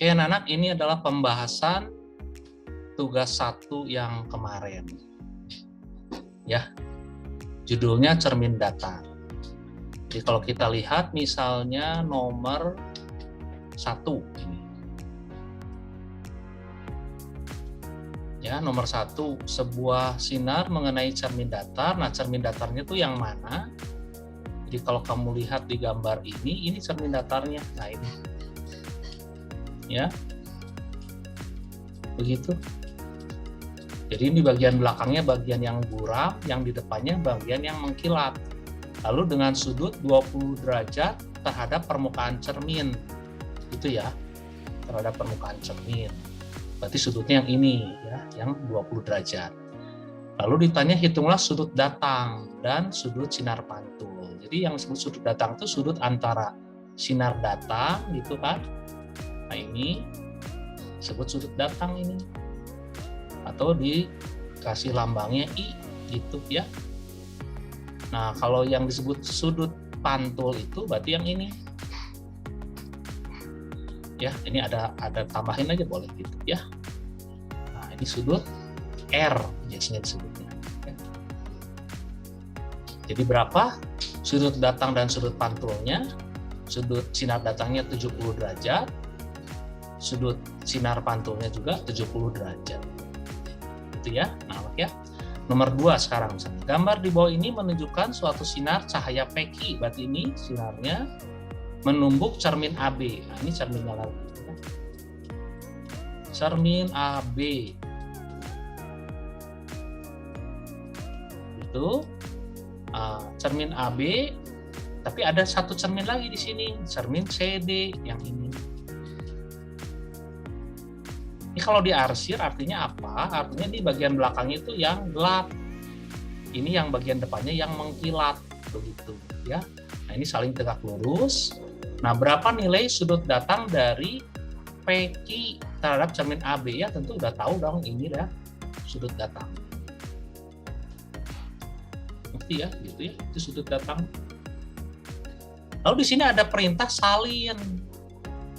Oke, anak-anak, ini adalah pembahasan tugas 1 yang kemarin. Ya, judulnya cermin datar. Jadi kalau kita lihat misalnya nomor 1 ini. Ya, nomor 1, sebuah sinar mengenai cermin datar. Nah, cermin datarnya itu yang mana? Jadi kalau kamu lihat di gambar ini cermin datarnya. Nah, ini. Ya. Begitu. Jadi ini bagian belakangnya bagian yang buram, yang di depannya bagian yang mengkilat. Lalu dengan sudut 20 derajat terhadap permukaan cermin. Itu ya, terhadap permukaan cermin. Berarti sudutnya yang ini ya, yang 20 derajat. Lalu ditanya hitunglah sudut datang dan sudut sinar pantul. Jadi yang disebut sudut datang itu sudut antara sinar datang gitu kan. Nah, ini disebut sudut datang ini. Atau dikasih lambangnya I gitu ya. Nah, kalau yang disebut sudut pantul itu berarti yang ini. Ya, ini ada tambahin aja boleh gitu ya. Nah, ini sudut R biasanya disebutnya. Ya. Jadi berapa sudut datang dan sudut pantulnya? Sudut sinar datangnya 70 derajat. Sudut sinar pantulnya juga 70 derajat. Gitu ya. Nah, ya. Nomor 2 sekarang misalnya. Gambar di bawah ini menunjukkan suatu sinar cahaya Peki. Berarti ini sinarnya menumbuk cermin AB. Nah, ini cerminnya lagi. Ya. Cermin AB. Itu cermin AB, tapi ada satu cermin lagi di sini, cermin CD yang ini. Ini kalau diarsir artinya apa? Artinya di bagian belakangnya itu yang gelap. Ini yang bagian depannya yang mengkilat, begitu ya. Nah, ini saling tegak lurus. Nah, berapa nilai sudut datang dari PQ terhadap cermin AB? Ya, tentu udah tahu dong ini ya sudut datang. Ngerti ya, gitu ya. Itu sudut datang. Lalu di sini ada perintah salin.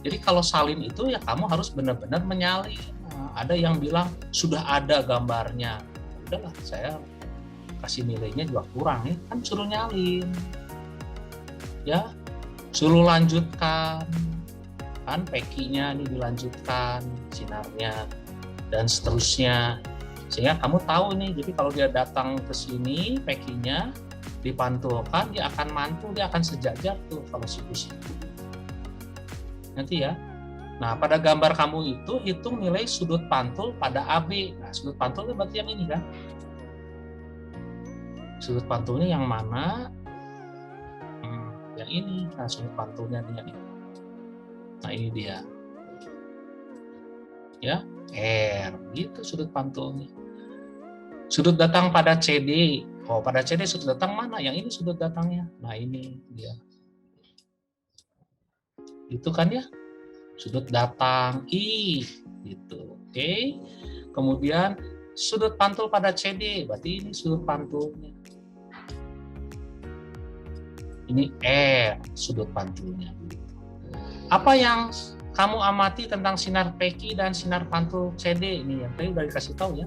Jadi kalau salin itu ya kamu harus benar-benar menyalin. Nah, ada yang bilang sudah ada gambarnya. Udahlah, saya kasih nilainya juga kurang ya. Kan suruh nyalin. Ya, suruh lanjutkan. Kan PQ-nya ini dilanjutkan, sinarnya dan seterusnya. Sehingga kamu tahu nih, jadi kalau dia datang ke sini PQ-nya dipantulkan, dia akan mantul, dia akan sejajar tuh kalau siku-siku. Nanti ya. Nah, pada gambar kamu itu hitung nilai sudut pantul pada AB. Nah, sudut pantulnya berarti yang ini kan. Sudut pantulnya yang mana? Yang ini. Nah, sudut pantulnya yang ini. Nah, ini dia. Ya, R. Gitu sudut pantulnya. Sudut datang pada CD. Oh, pada CD sudut datang mana? Yang ini sudut datangnya. Nah, ini dia. Itu kan ya, sudut datang I gitu. Oke. Kemudian sudut pantul pada CD, berarti ini sudut pantulnya. Ini E sudut pantulnya. Apa yang kamu amati tentang sinar PQ dan sinar pantul CD? Ini yang tadi udah dikasih tahu ya.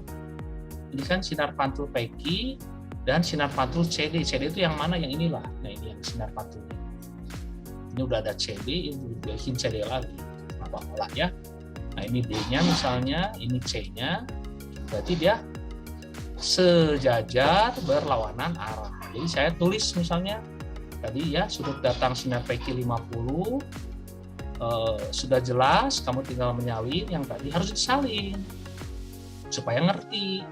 Ini kan sinar pantul PQ dan sinar pantul CD. CD itu yang mana? Yang inilah. Nah, ini yang sinar pantulnya. Ini udah ada CD, ini bikin CD lagi. Apa-apa ya. Nah, ini D-nya misalnya, ini C-nya. Berarti dia sejajar berlawanan arah. Jadi saya tulis misalnya tadi ya, sudut datang sinar PQ 50. Sudah jelas, kamu tinggal menyalin, yang tadi harus disalin. Supaya ngerti.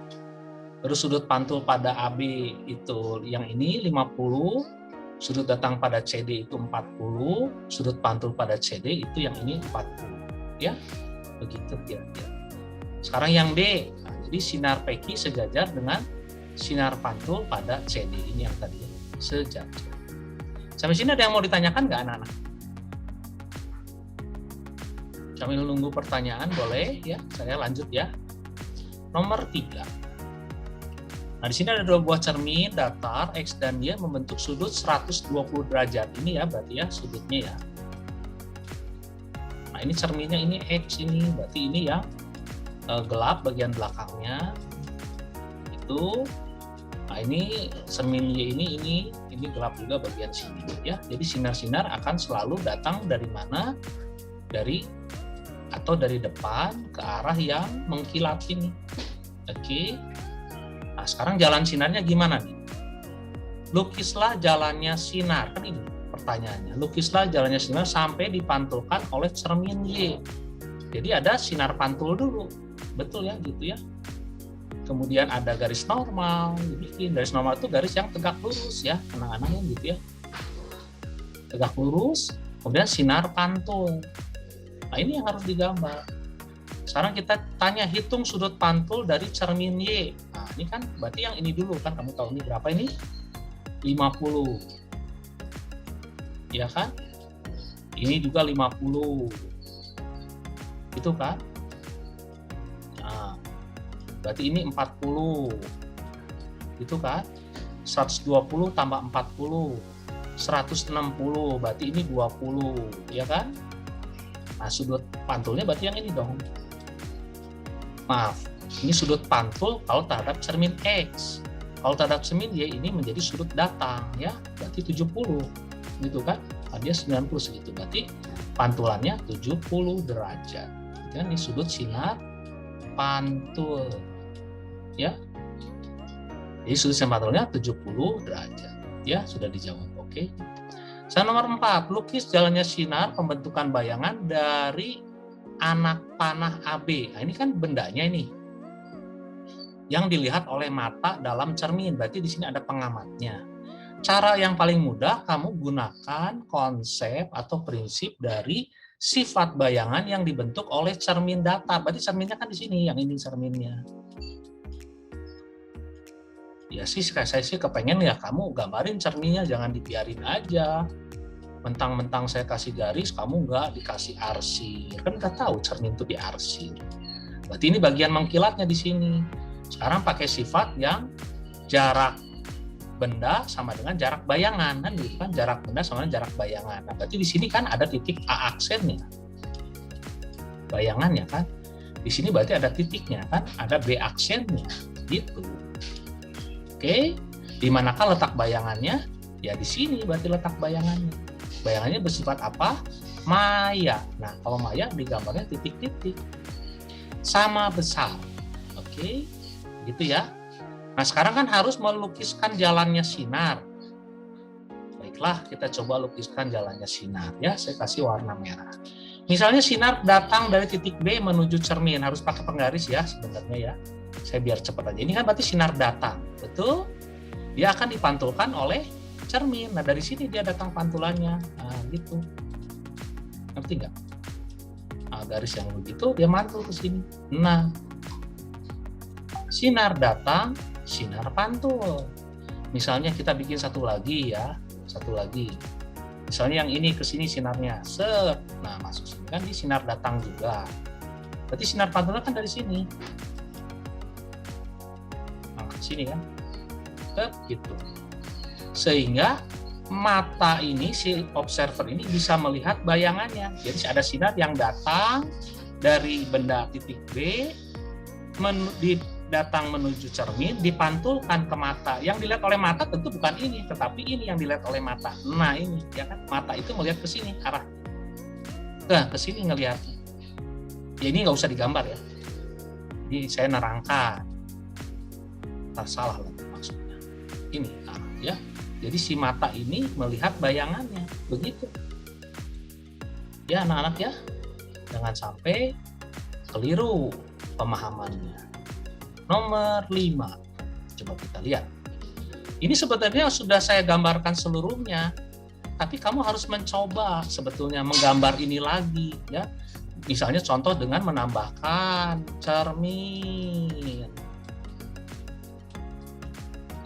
Terus sudut pantul pada AB itu yang ini 50. Sudut datang pada CD itu 40, sudut pantul pada CD itu yang ini 40. Ya, begitu kira-kira. Sekarang yang D, nah, jadi sinar PQ sejajar dengan sinar pantul pada CD ini yang tadi sejajar. Sampai sini ada yang mau ditanyakan nggak anak-anak? Sambil nunggu pertanyaan boleh ya, saya lanjut ya. Nomor 3. Nah, di sini ada dua buah cermin datar X dan Y membentuk sudut 120 derajat. Ini ya berarti ya sudutnya ya. Nah, Nah ini cerminnya ini X ini, berarti ini yang gelap bagian belakangnya itu. Nah ini cermin Y ini gelap juga bagian sini ya. Jadi sinar-sinar akan selalu datang dari mana? Dari depan ke arah yang mengkilap ini. Oke. Nah sekarang jalan sinarnya gimana nih? Lukislah jalannya sinar, kan ini pertanyaannya. Lukislah jalannya sinar sampai dipantulkan oleh cermin Y. Jadi ada sinar pantul dulu, betul ya, gitu ya. Kemudian ada garis normal, dibikin garis normal itu garis yang tegak lurus ya, anak-anaknya gitu ya. Tegak lurus, kemudian sinar pantul. Nah ini yang harus digambar. Sekarang kita tanya hitung sudut pantul dari cermin Y. Nah ini kan berarti yang ini dulu kan, kamu tahu ini berapa ini? 50. Ya kan? Ini juga 50. Itu kan? Nah, berarti ini 40. Itu kan? 120 tambah 40. 160, berarti ini 20. Ya kan? Nah, sudut pantulnya berarti yang ini dong. Maaf, ini sudut pantul kalau terhadap cermin X. Kalau terhadap cermin Y ini menjadi sudut datang ya, berarti 70. Gitu kan? Nah, dia 90 segitu. Berarti pantulannya 70 derajat. Dan ini sudut sinar pantul. Ya. Jadi sudut sinar pantulnya 70 derajat. Ya, sudah dijawab. Oke. Soal nomor 4, lukis jalannya sinar pembentukan bayangan dari anak panah AB. Nah, ini kan bendanya ini yang dilihat oleh mata dalam cermin. Berarti di sini ada pengamatnya. Cara yang paling mudah kamu gunakan konsep atau prinsip dari sifat bayangan yang dibentuk oleh cermin datar. Berarti cerminnya kan di sini, yang ini cerminnya. Ya sih, saya sih kepengen ya kamu gambarin cerminnya, jangan dibiarin aja. Mentang-mentang saya kasih garis, kamu nggak dikasih arsir. Kan nggak tahu cermin itu diarsir. Berarti ini bagian mengkilatnya di sini. Sekarang pakai sifat yang jarak benda sama dengan jarak bayangan. Kan gitu kan, jarak benda sama dengan jarak bayangan. Nah, berarti di sini kan ada titik A aksennya. Bayangannya kan. Di sini berarti ada titiknya kan, ada B aksennya. Gitu. Oke, di manakah letak bayangannya? Ya di sini berarti letak bayangannya. Bayangannya bersifat apa? Maya. Nah, kalau maya digambarnya titik-titik. Sama besar. Oke, gitu ya. Nah, sekarang kan harus melukiskan jalannya sinar. Baiklah, kita coba lukiskan jalannya sinar. Ya, saya kasih warna merah. Misalnya sinar datang dari titik B menuju cermin. Harus pakai penggaris ya sebenarnya ya. Saya biar cepat aja. Ini kan berarti sinar datang. Betul? Dia akan dipantulkan oleh cermin. Nah, dari sini dia datang pantulannya. Nah, gitu. Ngerti nggak? Nah, garis yang begitu, dia mantul ke sini. Nah, sinar datang, sinar pantul. Misalnya kita bikin satu lagi ya. Satu lagi. Misalnya yang ini ke sini sinarnya. Set. Nah, masuk sini kan di sinar datang juga. Berarti sinar pantulnya kan dari sini. Nah, ke sini kan. Set, gitu. Sehingga mata ini, si observer ini bisa melihat bayangannya. Jadi ada sinar yang datang dari benda titik B, datang menuju cermin, dipantulkan ke mata. Yang dilihat oleh mata tentu bukan ini, tetapi ini yang dilihat oleh mata. Nah ini, ya kan? Mata itu melihat ke sini, arah. Nah, ke sini ngelihatnya. Ya ini nggak usah digambar ya. Ini saya nerangkan. Tak salah lagi maksudnya. Ini, ya. Jadi si mata ini melihat bayangannya, begitu. Ya anak-anak ya, jangan sampai keliru pemahamannya. Nomor 5, coba kita lihat. Ini sebenarnya sudah saya gambarkan seluruhnya, tapi kamu harus mencoba sebetulnya menggambar ini lagi, ya. Misalnya contoh dengan menambahkan cermin.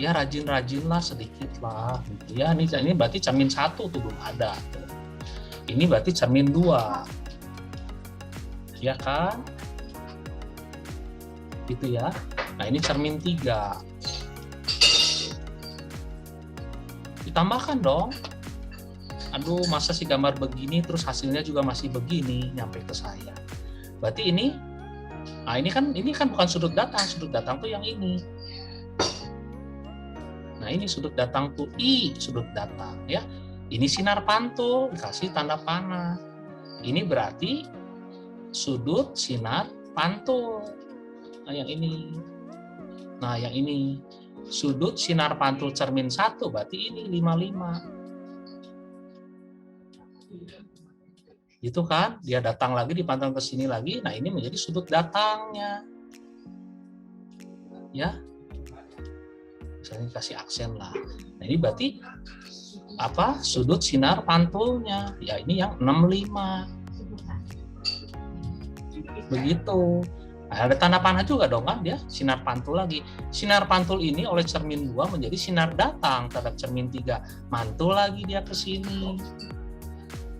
Ya rajin-rajinlah sedikit lah gitu ya. Ini berarti cermin 1 tuh belum ada. Ini berarti cermin 2. Ya kan? Gitu ya. Nah, ini cermin 3. Ditambahkan dong. aduh masa sih gambar begini terus hasilnya juga masih begini nyampe ke saya. Berarti ini, nah ini kan bukan sudut datang tuh yang ini. Nah ini sudut datang tuh I, sudut datang ya. Ini sinar pantul dikasih tanda panah. Ini berarti sudut sinar pantul. Nah yang ini. Nah yang ini sudut sinar pantul cermin 1 berarti ini 55. Gitu kan, dia datang lagi dipantau ke sini lagi. Nah ini menjadi sudut datangnya, ya. Misalnya kasih aksen lah. Nah ini berarti apa? Sudut sinar pantulnya. Ya ini yang 65. Begitu. Nah, ada tanda panah juga dong kan dia sinar pantul lagi. Sinar pantul ini oleh cermin 2 menjadi sinar datang terhadap cermin 3. Mantul lagi dia ke sini.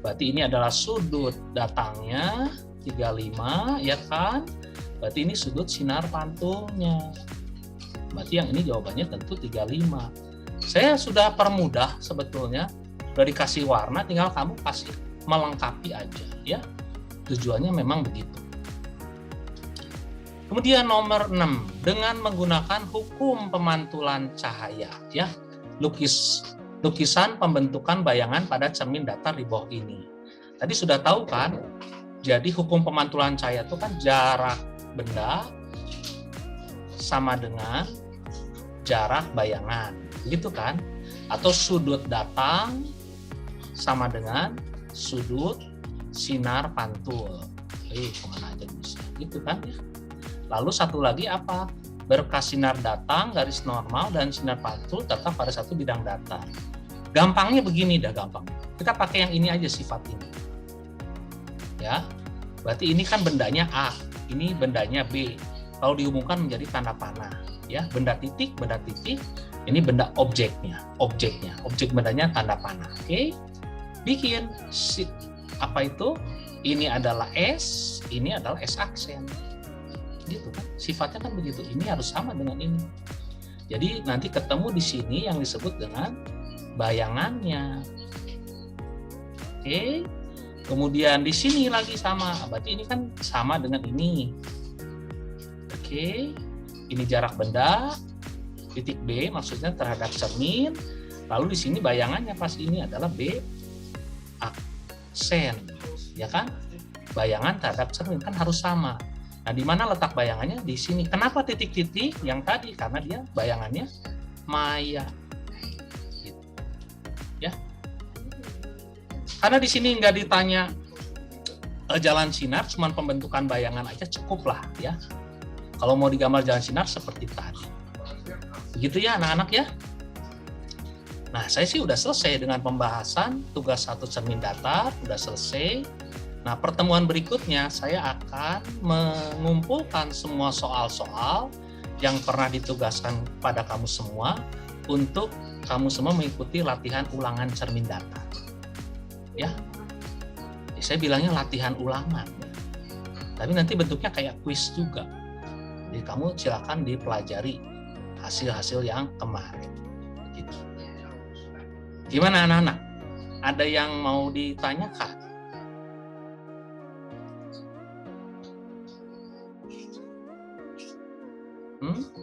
Berarti ini adalah sudut datangnya 35 ya kan? Berarti ini sudut sinar pantulnya. Berarti yang ini jawabannya tentu 35. Saya sudah permudah sebetulnya. Sudah dikasih warna, tinggal kamu kasih melengkapi aja ya. Tujuannya memang begitu. Kemudian nomor 6, dengan menggunakan hukum pemantulan cahaya ya. Lukisan pembentukan bayangan pada cermin datar di bawah ini. Tadi sudah tahu kan? Jadi hukum pemantulan cahaya itu kan jarak benda sama dengan jarak bayangan. Begitu kan? Atau sudut datang sama dengan sudut sinar pantul. Kemana aja bisa. Gitu kan ya? Lalu satu lagi apa? Berkas sinar datang, garis normal, dan sinar pantul tetap pada satu bidang datar. Gampangnya begini dah gampang. Kita pakai yang ini aja sifat ini. Ya. Berarti ini kan bendanya A, ini bendanya B. Kalau diumumkan menjadi tanda panah, ya. Benda titik, ini benda objeknya. Objek bendanya tanda panah. Oke. Bikin apa itu? Ini adalah S, ini adalah S aksen. Gitu kan. Sifatnya kan begitu. Ini harus sama dengan ini. Jadi nanti ketemu di sini yang disebut dengan bayangannya. Oke. Kemudian di sini lagi sama. Berarti ini kan sama dengan ini. Oke. Ini jarak benda titik B maksudnya terhadap cermin. Lalu di sini bayangannya pas ini adalah B aksen. Ya kan? Bayangan terhadap cermin kan harus sama. Nah, di mana letak bayangannya? Di sini. Kenapa titik-titik? Yang tadi karena dia bayangannya maya. Ya, karena di sini nggak ditanya jalan sinar, cuman pembentukan bayangan aja cukup lah ya. Kalau mau digambar jalan sinar seperti tadi, begitu ya anak-anak ya. Nah saya sih udah selesai dengan pembahasan tugas 1 cermin datar, udah selesai. Nah pertemuan berikutnya saya akan mengumpulkan semua soal-soal yang pernah ditugaskan pada kamu semua untuk kamu semua mengikuti latihan ulangan cermin datar. Ya. Saya bilangnya latihan ulangan. Tapi nanti bentuknya kayak kuis juga. Jadi kamu silakan dipelajari hasil-hasil yang kemarin. Gitu. Gimana anak-anak? Ada yang mau ditanyakan?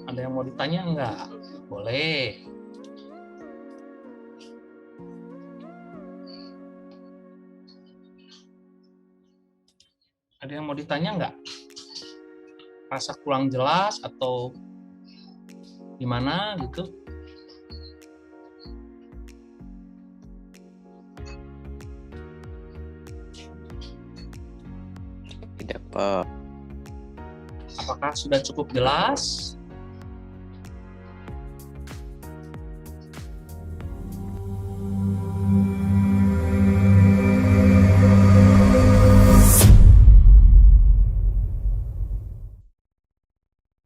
Ada yang mau ditanya enggak? Boleh. Ada yang mau ditanya enggak? Rasa kurang jelas atau gimana gitu? Tidak, Pak. Apakah sudah cukup jelas?